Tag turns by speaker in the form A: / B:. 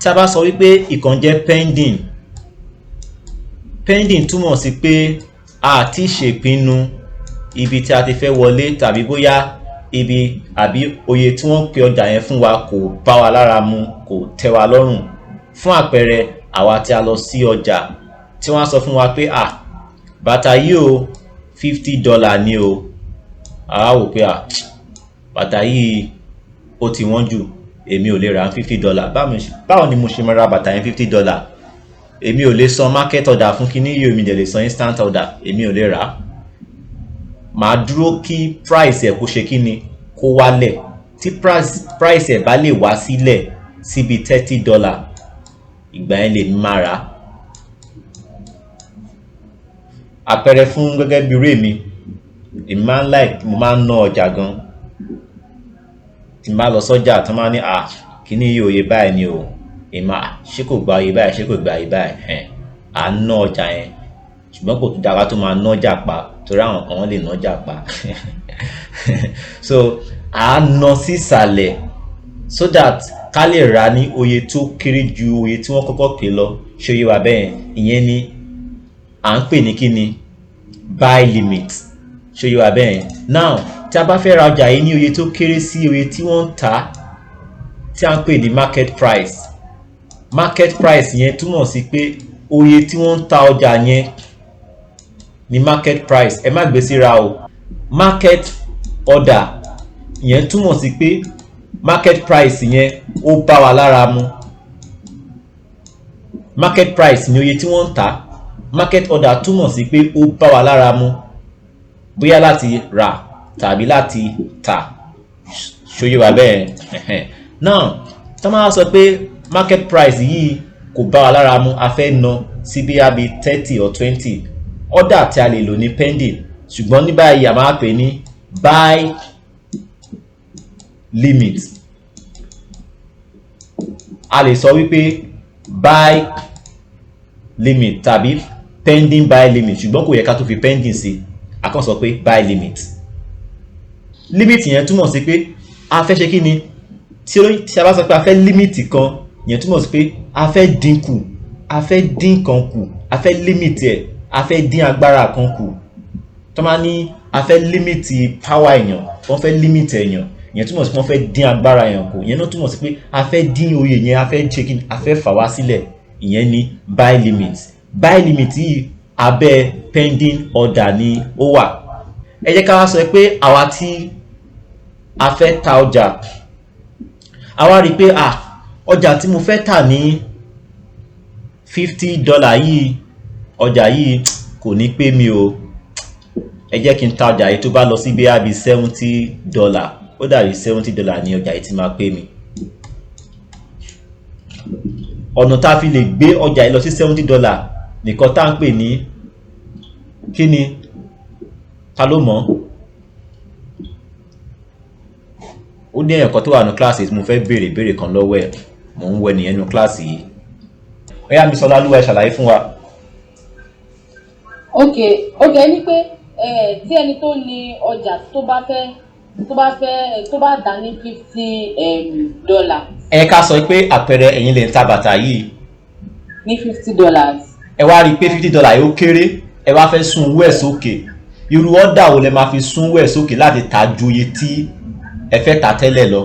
A: tí a bá sọ wípé ìkan jẹ́ pending, pending túmọ̀ sí pé a ti ṣèpinnu ibi tí a ti fẹ́ wọlé tàbí bóyá ibi àbí oye tí wọ́n pe ọjà yẹn fún wa kò bá wa lára mu, kò tẹ́ wa lọ́rùn. Fún àpẹẹrẹ, àwa tí a lọ sí ọjà tí wọ́n sọ fún wa pé bàtà yìí o $50 ni o. Àwa wò pé bàtà yìí ó ti wọ́n jù, èmi ò lè ra $50. Báwo ni mo ṣe máa ra bàtà yẹn $50? Èmi ò lè san market order fún kíní yìí, èmi dẹ̀ lè san instant order, èmi ò lè rà. Màá dúró kí price ẹ̀ kó ṣe kíni, kó wálẹ̀. Tí price ẹ̀ bá lè wá sílẹ̀ síbi $30, ìgbà yẹn lè máa rà. Àpẹẹrẹ fún gẹ́gẹ́ bí irú èmi máa ń mo máa ń ná ọjà gan. Tí n bá lọ sọ́jà tán máa ní kíní yìí òye báyìí ni o, èmi ṣé kò gba òye báyìí, ṣé kò gba òye báyìí, à ń ná ọjà yẹn. Ṣùgbọ́n kò tún dára tó máa ná ọjà pa, torí àwọn kan wọ́n lè ná ọjà pa. So à ń ná sí ìsàlẹ̀ so that ká lè rà ní oye tó kéré ju oye tí wọ́n kọ́kọ́ pè lọ. Ṣé yé wa bẹ́ẹ̀? Ìyẹn ni à ń pè ní kíni, buy limit. Ṣé yé wa bẹ́ẹ̀? Now tí a bá fẹ́ ra ọjà yìí ní oye tó kéré sí oye tí wọ́n ń tà, tí a ń pè ní market price. Market price yẹn túmọ̀ sí pé oye tí wọ́n ń ta ọjà yẹn ni market price. Ẹ má gbé síra o. Market order yẹn túmọ̀ sí pé market price yẹn ó bá wa lára mu. Market price ni oye tí wọ́n ń tà. Market order túmọ̀ sí pé ó bá wa lára mu, bóyá láti rà tàbí láti tà. Ṣó yé wa bẹ́ẹ̀? Now tí wọ́n máa sọ pé market price yìí kò bá wa lára mu, a fẹ́ ná sí bí i 30 or 20. Order tí a lè lò ní pending, ṣùgbọ́n ní báyìí a máa pè ní buy limit. A lè sọ wípé buy limit tàbí pending buy limit, ṣùgbọ́n kò yẹ ká tó fi pending sí, a kàn sọ pé buy limit. Limit yẹn túmọ̀ sí pé a fẹ́ ṣe kí ni, tí a bá sọ pé a fẹ́ limit kan, yẹn túmọ̀ sí pé a fẹ́ dínkù, a fẹ́ dín kan kù, a fẹ́ limit ẹ̀, a fẹ́ dín agbára kan kù. Tó máa ní a fẹ́ limit power èèyàn, wọ́n fẹ́ limit èèyàn, yẹn túmọ̀ sí pé wọ́n fẹ́ dín agbára èèyàn kù. Yẹn náà túmọ̀ sí pé a fẹ́ dín oye yẹn, a fẹ́ ṣe kí ni, a fẹ́ fà wá sílẹ̀. Ìyẹn ni buy limit. Buy limit yìí abẹ́ pending order ni ó wà. Ẹ jẹ́ ká wá sọ pé àwa tí a fẹ́ ta ọjà, a wá rí pé ọjà tí mo fẹ́ tà ní $50 yìí, ọjà yìí kò ní pé mi o. Ẹ jẹ́ kí n ta ọjà yìí tó bá lọ sí bí i $70. Ó dàbí $70 ní ọjà yìí tí máa pé mi. Ọ̀nà tá a fi lè gbé ọjà yìí lọ sí $70 nìkan tá ń pè ní kíni, ta ló mọ̀? Ó ní ẹ̀kọ́ tó wà ní kíláàsì tí mo fẹ́ béèrè kan lọ́wọ́ ẹ̀, mò ń wẹ nìyẹn ní kíláàsì yìí. Ó yá mi sọ lálúwa, ẹ ṣàlàyé fún wa.
B: Okay, ní pé tí ẹni tó ní ọjà tó bá dá ní $50.
A: Ẹ ká sọ pé àpẹẹrẹ ẹ̀yin lè ń ta bàtà yìí
B: ní $50.
A: Ẹ wá rí i pé $50 yìí ó kéré, ẹ wá fẹ́ sún owó ẹ̀ sókè. Irú ọ̀dà wo lẹ máa fi sún owó ẹ̀ sókè láti ta ju iye tí ẹ fẹ́ ta tẹ́lẹ̀ lọ?